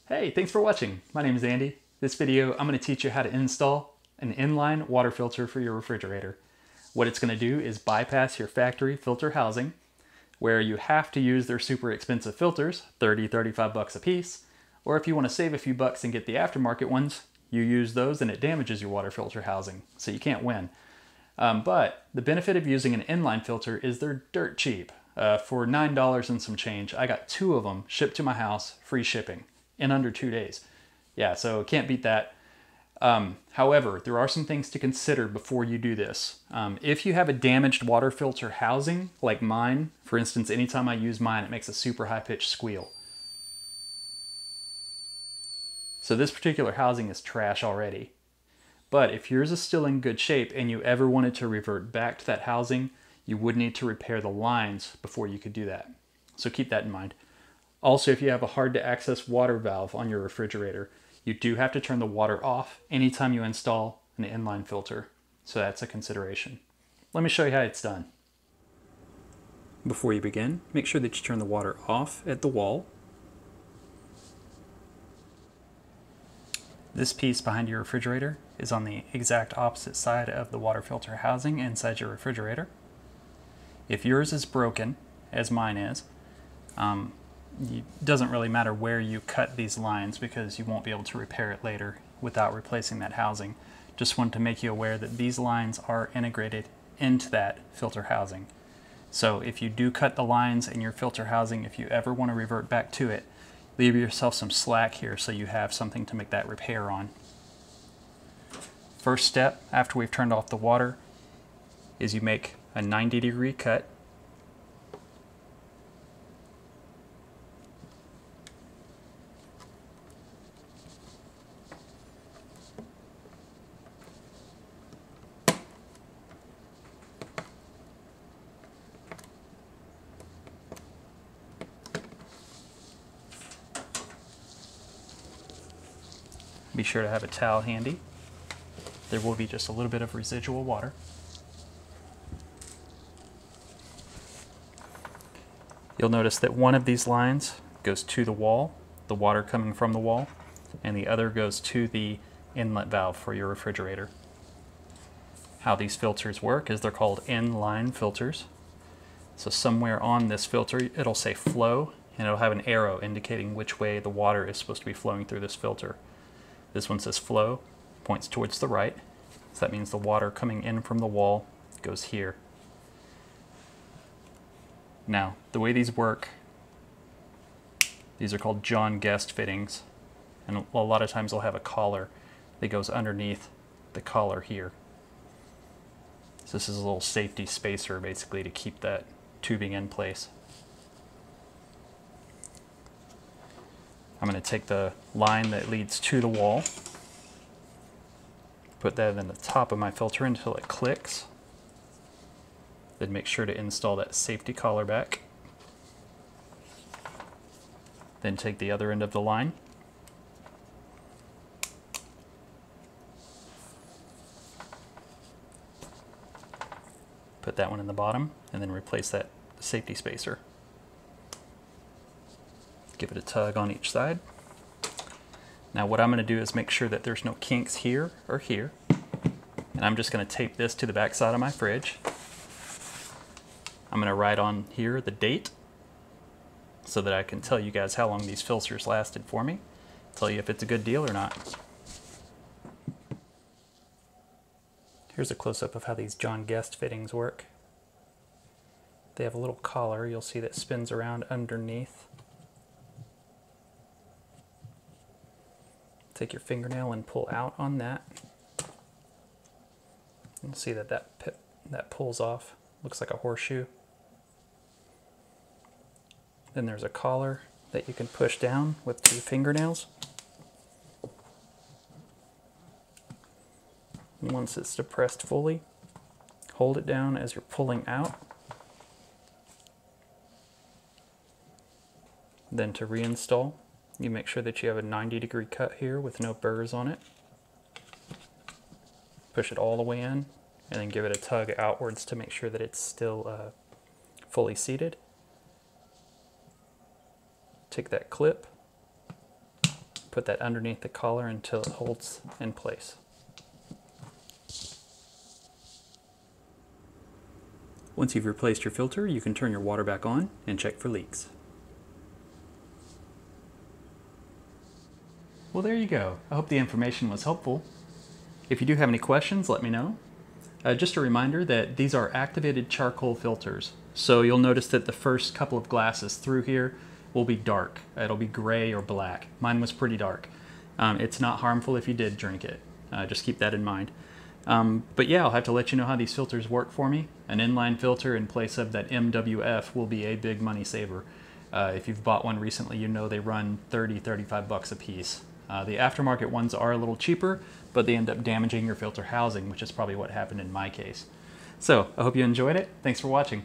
Hey, thanks for watching. My name is Andy. This video, I'm going to teach you how to install an inline water filter for your refrigerator. What it's going to do is bypass your factory filter housing, where you have to use their super expensive filters, 35 bucks a piece, or if you want to save a few bucks and get the aftermarket ones, you use those and it damages your water filter housing, so you can't win. But the benefit of using an inline filter is they're dirt cheap. For $9 and some change, I got 2 of them shipped to my house, free shipping, in under 2 days. Yeah, so can't beat that. However, there are some things to consider before you do this. If you have a damaged water filter housing, like mine, for instance, anytime I use mine, it makes a super high-pitched squeal. So this particular housing is trash already. But if yours is still in good shape and you ever wanted to revert back to that housing, you would need to repair the lines before you could do that. So keep that in mind. Also, if you have a hard to access water valve on your refrigerator, you do have to turn the water off anytime you install an inline filter. So that's a consideration. Let me show you how it's done. Before you begin, make sure that you turn the water off at the wall. This piece behind your refrigerator is on the exact opposite side of the water filter housing inside your refrigerator. If yours is broken, as mine is, it doesn't really matter where you cut these lines because you won't be able to repair it later without replacing that housing. Just wanted to make you aware that these lines are integrated into that filter housing. So if you do cut the lines in your filter housing, if you ever want to revert back to it, leave yourself some slack here so you have something to make that repair on. First step after we've turned off the water is you make a 90-degree cut. Be sure to have a towel handy. There will be just a little bit of residual water. You'll notice that one of these lines goes to the wall, the water coming from the wall, and the other goes to the inlet valve for your refrigerator. How these filters work is they're called inline filters. So somewhere on this filter it'll say flow, and it'll have an arrow indicating which way the water is supposed to be flowing through this filter. This one says flow, points towards the right, so that means the water coming in from the wall goes here. Now, the way these work, these are called John Guest fittings, and a lot of times they'll have a collar that goes underneath the collar here. So this is a little safety spacer basically to keep that tubing in place. I'm going to take the line that leads to the wall, put that in the top of my filter until it clicks, then make sure to install that safety collar back. Then take the other end of the line, put that one in the bottom, and then replace that safety spacer. Give it a tug on each side. Now what I'm going to do is make sure that there's no kinks here or here. And I'm just going to tape this to the back side of my fridge. I'm going to write on here the date so that I can tell you guys how long these filters lasted for me. Tell you if it's a good deal or not. Here's a close-up of how these John Guest fittings work. They have a little collar you'll see that spins around underneath. Take your fingernail and pull out on that. You'll see that that pulls off. Looks like a horseshoe. Then there's a collar that you can push down with 2 fingernails. And once it's depressed fully, hold it down as you're pulling out. Then to reinstall, you make sure that you have a 90-degree cut here with no burrs on it. Push it all the way in, and then give it a tug outwards to make sure that it's still fully seated. Take that clip, put that underneath the collar until it holds in place. Once you've replaced your filter, you can turn your water back on and check for leaks. Well, there you go. I hope the information was helpful. If you do have any questions, let me know. Just a reminder that these are activated charcoal filters. So you'll notice that the first couple of glasses through here will be dark. It'll be gray or black. Mine was pretty dark. It's not harmful if you did drink it. Just keep that in mind. But yeah, I'll have to let you know how these filters work for me. An inline filter in place of that MWF will be a big money saver. If you've bought one recently, you know they run 30, 35 bucks a piece. The aftermarket ones are a little cheaper, but they end up damaging your filter housing, which is probably what happened in my case. So I hope you enjoyed it. Thanks for watching.